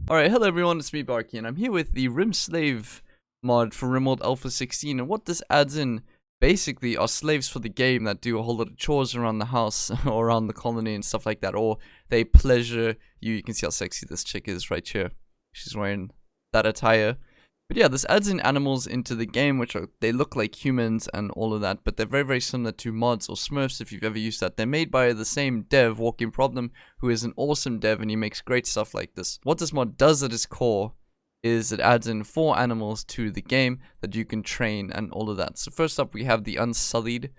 Alright, hello everyone, it's me BaRKy, and I'm here with the RimSlave mod for Rimworld Alpha 16, and what this adds in, basically, are slaves for the game that do a whole lot of chores around the house, or around the colony and stuff like that, or they pleasure you. You can see how sexy this chick is right here. She's wearing that attire. But yeah, this adds in animals into the game, which they look like humans and all of that, but they're very, very similar to mods or Smurfs if you've ever used that. They're made by the same dev, Walkblem Problem, who is an awesome dev, and he makes great stuff like this. What this mod does at its core is it adds in 4 animals to the game that you can train and all of that. So first up, we have the Unsullied.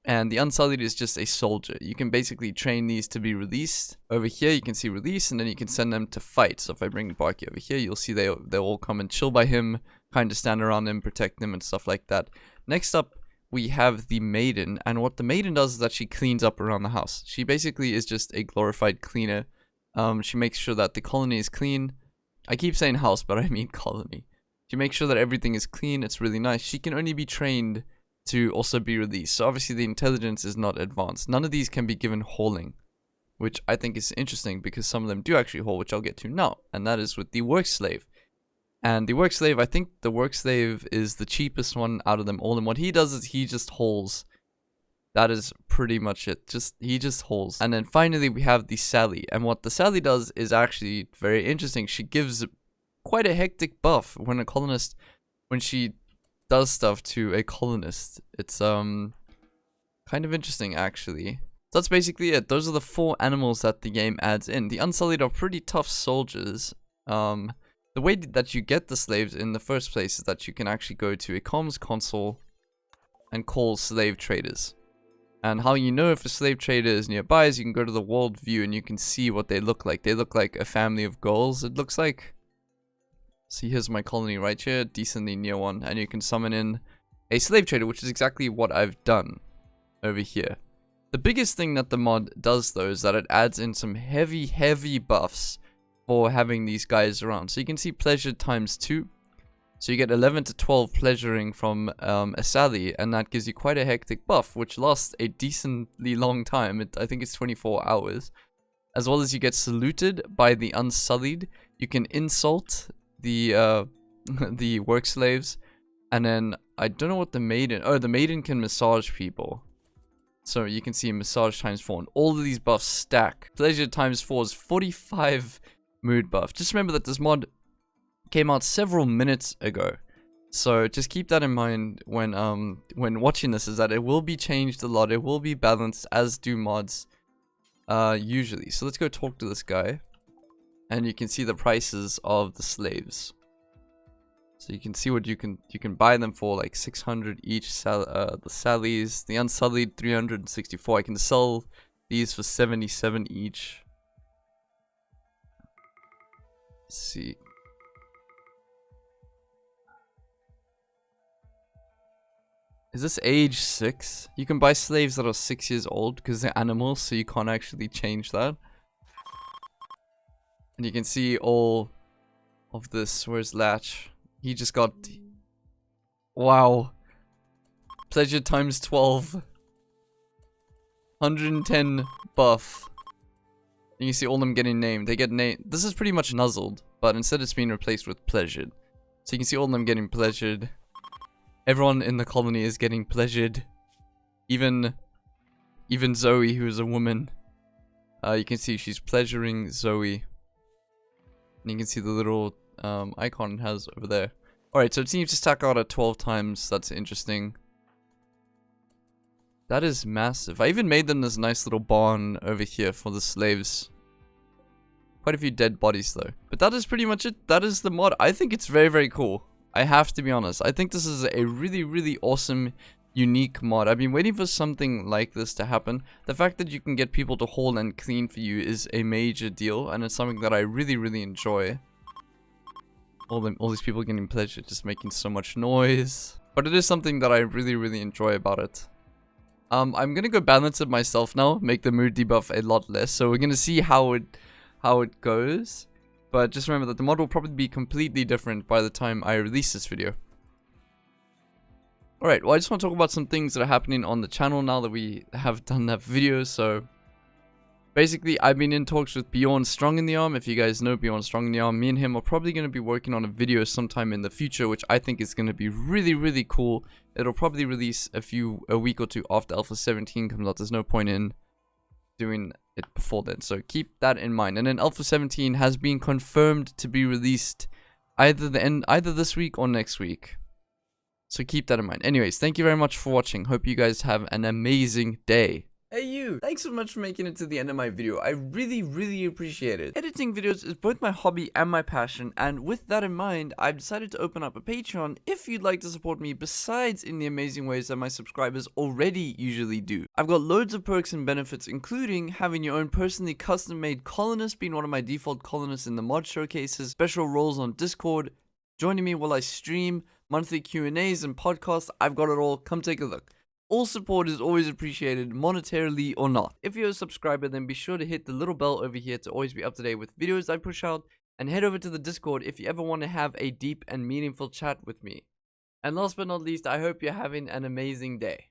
And the Unsullied is just a soldier. You can basically train these to be released. Over here, you can see release, and then you can send them to fight. So if I bring BaRKy over here, you'll see they'll all come and chill by him, kind of stand around him, protect him, and stuff like that. Next up, we have the Maiden. And what the Maiden does is that she cleans up around the house. She basically is just a glorified cleaner. She makes sure that the colony is clean. I keep saying house, but I mean colony. She makes sure that everything is clean. It's really nice. She can only be trained to also be released. So obviously the intelligence is not advanced. None of these can be given hauling, which I think is interesting because some of them do actually haul, which I'll get to now. And that is with the work slave. And the work slave, I think the work slave is the cheapest one out of them all. And what he does is he just hauls. That is pretty much it. He just hauls. And then finally we have the Sally. And what the Sally does is actually very interesting. She gives quite a hectic buff when she does stuff to a colonist. It's kind of interesting actually. So that's basically it. Those are the 4 animals that the game adds in. The Unsullied are pretty tough soldiers. The way that you get the slaves in the first place is that you can actually go to a comms console and call slave traders. And how you know if a slave trader is nearby is you can go to the world view and you can see what they look like. They look like a family of girls, it looks like. See, here's my colony right here, decently near one, and you can summon in a slave trader, which is exactly what I've done over here. The biggest thing that the mod does, though, is that it adds in some heavy buffs for having these guys around. So you can see pleasure times 2. So you get 11 to 12 pleasuring from a Sally, and that gives you quite a hectic buff, which lasts a decently long time. I think it's 24 hours. As well as you get saluted by the Unsullied. You can insult the work slaves, and then I don't know what the Maiden. Oh, the Maiden can massage people, so you can see massage times 4, and all of these buffs stack. Pleasure times 4 is 45 mood buff. Just remember that this mod came out several minutes ago, so just keep that in mind when watching this, is that it will be changed a lot. It will be balanced, as do mods usually. So let's go talk to this guy. And you can see the prices of the slaves. So you can see what you can buy them for, like 600 each. The Sallies, the Unsullied 364. I can sell these for 77 each. Let's see. Is this age 6? You can buy slaves that are 6 years old because they're animals, so you can't actually change that. And you can see all of this. Where's Latch? He just got... Wow. Pleasure times 12. 110 buff. And you see all of them getting named. They get named. This is pretty much nuzzled, but instead it's being replaced with pleasured. So you can see all of them getting pleasured. Everyone in the colony is getting pleasured. Even Zoe, who is a woman. You can see she's pleasuring Zoe. And you can see the little icon it has over there. Alright, so it seems to stack out at 12 times. That's interesting. That is massive. I even made them this nice little barn over here for the slaves. Quite a few dead bodies though. But that is pretty much it. That is the mod. I think it's very, very cool. I have to be honest. I think this is a really, really awesome, unique mod. I've been waiting for something like this to happen. The fact that you can get people to haul and clean for you is a major deal, and it's something that I really, really enjoy. All these people getting pleasure, just making so much noise. But it is something that I really, really enjoy about it. I'm gonna go balance it myself now, make the mood debuff a lot less. So we're gonna see how it goes. But just remember that the mod will probably be completely different by the time I release this video. Alright, well I just want to talk about some things that are happening on the channel now that we have done that video. So Basically, I've been in talks with Bjorn Strong in the Arm. If you guys know Bjorn Strong in the Arm, me and him are probably going to be working on a video sometime in the future, which I think is going to be really, really cool. It'll probably release a week or two after Alpha 17 comes out. There's no point in doing it before then, so keep that in mind. And then Alpha 17 has been confirmed to be released either this week or next week. So keep that in mind. Anyways, thank you very much for watching. Hope you guys have an amazing day. Hey you! Thanks so much for making it to the end of my video. I really, really appreciate it. Editing videos is both my hobby and my passion, and with that in mind, I've decided to open up a Patreon if you'd like to support me besides in the amazing ways that my subscribers already usually do. I've got loads of perks and benefits, including having your own personally custom-made colonist, being one of my default colonists in the mod showcases, special roles on Discord, joining me while I stream, monthly Q&As and podcasts. I've got it all. Come take a look. All support is always appreciated, monetarily or not. If you're a subscriber, then be sure to hit the little bell over here to always be up to date with videos I push out, and head over to the Discord if you ever want to have a deep and meaningful chat with me. And last but not least, I hope you're having an amazing day.